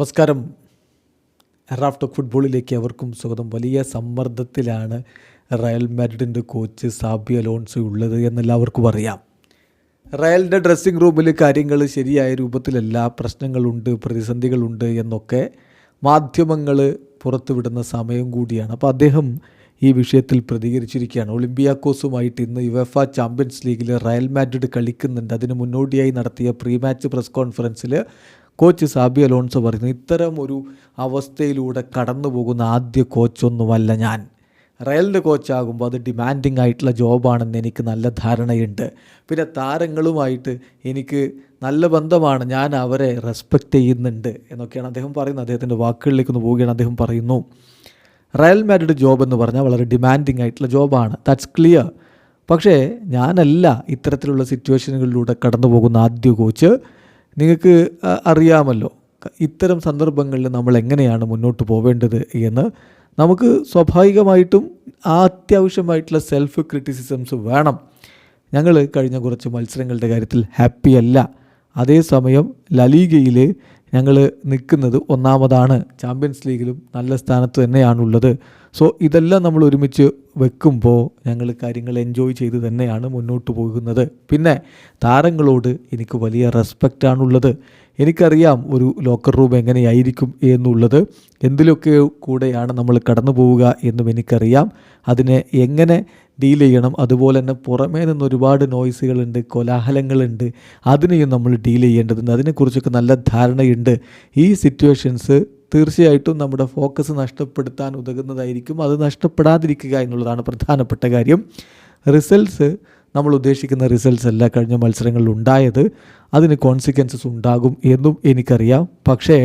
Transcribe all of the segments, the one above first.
നമസ്കാരം. Raf talk ഫുട്ബോളിലേക്ക് അവർക്കും സ്വാഗതം. വലിയ സമ്മർദ്ദത്തിലാണ് റയൽ മാഡ്രിഡിൻ്റെ കോച്ച് സാബി അലോൺസോ ഉള്ളത് എന്നെല്ലാവർക്കും അറിയാം. റയലിൻ്റെ ഡ്രസ്സിംഗ് റൂമിൽ കാര്യങ്ങൾ ശരിയായ രൂപത്തിലല്ല, പ്രശ്നങ്ങളുണ്ട്, പ്രതിസന്ധികളുണ്ട് എന്നൊക്കെ മാധ്യമങ്ങൾ പുറത്തുവിടുന്ന സമയം കൂടിയാണ്. അപ്പോൾ അദ്ദേഹം ഈ വിഷയത്തിൽ പ്രതികരിച്ചിരിക്കുകയാണ്. ഒളിമ്പിയാക്കോസുമായിട്ട് ഇന്ന് യുവേഫ ചാമ്പ്യൻസ് ലീഗിൽ റയൽ മാഡ്രിഡ് കളിക്കുന്നുണ്ട്. അതിന് മുന്നോടിയായി നടത്തിയ പ്രീ മാച്ച് പ്രസ് കോൺഫറൻസിൽ കോച്ച് സാബി അലോൺസോ പറയുന്നു, ഇത്തരം ഒരു അവസ്ഥയിലൂടെ കടന്നു പോകുന്ന ആദ്യ കോച്ചൊന്നുമല്ല ഞാൻ. റയലിൻ്റെ കോച്ചാകുമ്പോൾ അത് ഡിമാൻഡിങ് ആയിട്ടുള്ള ജോബാണെന്ന് എനിക്ക് നല്ല ധാരണയുണ്ട്. പിന്നെ താരങ്ങളുമായിട്ട് എനിക്ക് നല്ല ബന്ധമാണ്, ഞാൻ അവരെ റെസ്പെക്റ്റ് ചെയ്യുന്നുണ്ട് എന്നൊക്കെയാണ് അദ്ദേഹം പറയുന്നത്. അദ്ദേഹത്തിൻ്റെ വാക്കുകളിലേക്ക് ഒന്ന് പോവുകയാണ്. അദ്ദേഹം പറയുന്നു, റയൽ മാഡ്രിഡ് ജോബ് എന്ന് പറഞ്ഞാൽ വളരെ ഡിമാൻഡിങ് ആയിട്ടുള്ള ജോബാണ്, ദാറ്റ്സ് ക്ലിയർ. പക്ഷേ ഞാനല്ല ഇത്തരത്തിലുള്ള സിറ്റുവേഷനുകളിലൂടെ കടന്നു പോകുന്ന ആദ്യ കോച്ച്. നിങ്ങൾക്ക് അറിയാമല്ലോ ഇത്തരം സന്ദർഭങ്ങളിൽ നമ്മൾ എങ്ങനെയാണ് മുന്നോട്ട് പോവേണ്ടത് എന്ന്. നമുക്ക് സ്വാഭാവികമായിട്ടും അത്യാവശ്യമായിട്ടുള്ള സെൽഫ് ക്രിറ്റിസിസംസ് വേണം. ഞങ്ങൾ കഴിഞ്ഞ കുറച്ച് മത്സരങ്ങളുടെ കാര്യത്തിൽ ഹാപ്പി അല്ല. അതേസമയം ലലീഗയിൽ ഞങ്ങൾ നിൽക്കുന്നത് ഒന്നാമതാണ്, ചാമ്പ്യൻസ് ലീഗിലും നല്ല സ്ഥാനത്ത് തന്നെയാണുള്ളത്. സോ ഇതെല്ലാം നമ്മൾ ഒരുമിച്ച് വെക്കുമ്പോൾ ഞങ്ങൾ കാര്യങ്ങൾ എൻജോയ് ചെയ്ത് തന്നെയാണ് മുന്നോട്ട് പോകുന്നത്. പിന്നെ താരങ്ങളോട് എനിക്ക് വലിയ റെസ്പെക്റ്റാണുള്ളത്. എനിക്കറിയാം ഒരു ലോക്കർ റൂം എങ്ങനെയായിരിക്കും എന്നുള്ളത്, എന്തിലൊക്കെ കൂടെയാണ് നമ്മൾ കടന്നു പോവുക എന്നും എനിക്കറിയാം. അതിനെ എങ്ങനെ ഡീൽ ചെയ്യണം, അതുപോലെ തന്നെ പുറമേ നിന്ന് ഒരുപാട് നോയ്സുകളുണ്ട്, കോലാഹലങ്ങളുണ്ട്, അതിനെയും നമ്മൾ ഡീൽ ചെയ്യേണ്ടതുണ്ട്. അതിനെക്കുറിച്ചൊക്കെ നല്ല ധാരണയുണ്ട്. ഈ സിറ്റുവേഷൻസ് തീർച്ചയായിട്ടും നമ്മുടെ ഫോക്കസ് നഷ്ടപ്പെടുത്താൻ ഉതകുന്നതായിരിക്കും. അത് നഷ്ടപ്പെടാതിരിക്കുക എന്നുള്ളതാണ് പ്രധാനപ്പെട്ട കാര്യം. റിസൾട്ട്സ് നമ്മൾ ഉദ്ദേശിക്കുന്ന റിസൾട്ട്സ് അല്ല കഴിഞ്ഞ മത്സരങ്ങളിൽ ഉണ്ടായത്. അതിന് കോൺസിക്വൻസസ് ഉണ്ടാകും എന്നും എനിക്കറിയാം. പക്ഷേ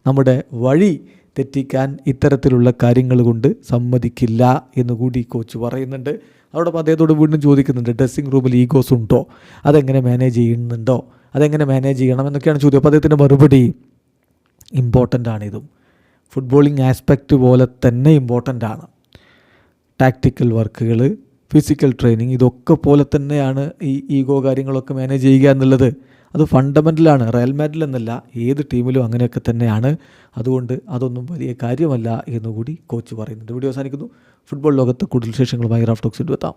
നമ്മുടെ വഴി തെറ്റിക്കാൻ ഇത്തരത്തിലുള്ള കാര്യങ്ങൾ കൊണ്ട് സമ്മതിക്കില്ല എന്നുകൂടി കോച്ച് പറയുന്നുണ്ട്. അതോടൊപ്പം അദ്ദേഹത്തോട് വീണ്ടും ചോദിക്കുന്നുണ്ട്, ഡ്രസ്സിംഗ് റൂമിൽ ഈഗോസ് ഉണ്ടോ, അതെങ്ങനെ മാനേജ് ചെയ്യുന്നുണ്ടോ, അതെങ്ങനെ മാനേജ് ചെയ്യണം എന്നൊക്കെയാണ് ചോദ്യം. അപ്പോൾ അദ്ദേഹത്തിൻ്റെ മറുപടി ഇമ്പോർട്ടൻ്റ് ആണ്. ഇതും ഫുട്ബോളിങ് ആസ്പെക്റ്റ് പോലെ തന്നെ ഇമ്പോർട്ടൻ്റ് ആണ്. ടാക്റ്റിക്കൽ വർക്കുകൾ, ഫിസിക്കൽ ട്രെയിനിങ്, ഇതൊക്കെ പോലെ തന്നെയാണ് ഈ ഈഗോ കാര്യങ്ങളൊക്കെ മാനേജ് ചെയ്യുക എന്നുള്ളത്. അത് ഫണ്ടമെൻ്റലാണ്. റയൽ മാഡ്രിഡ് എന്നല്ല, ഏത് ടീമിലും അങ്ങനെയൊക്കെ തന്നെയാണ്. അതുകൊണ്ട് അതൊന്നും വലിയ കാര്യമല്ല എന്നുകൂടി കോച്ച് പറയുന്നുണ്ട്. വീഡിയോ അവസാനിക്കുന്നു. ഫുട്ബോൾ ലോകത്ത് കൂടുതൽ വിശേഷങ്ങളുമായി റാഫ് ടോക്സിൽ എത്താം.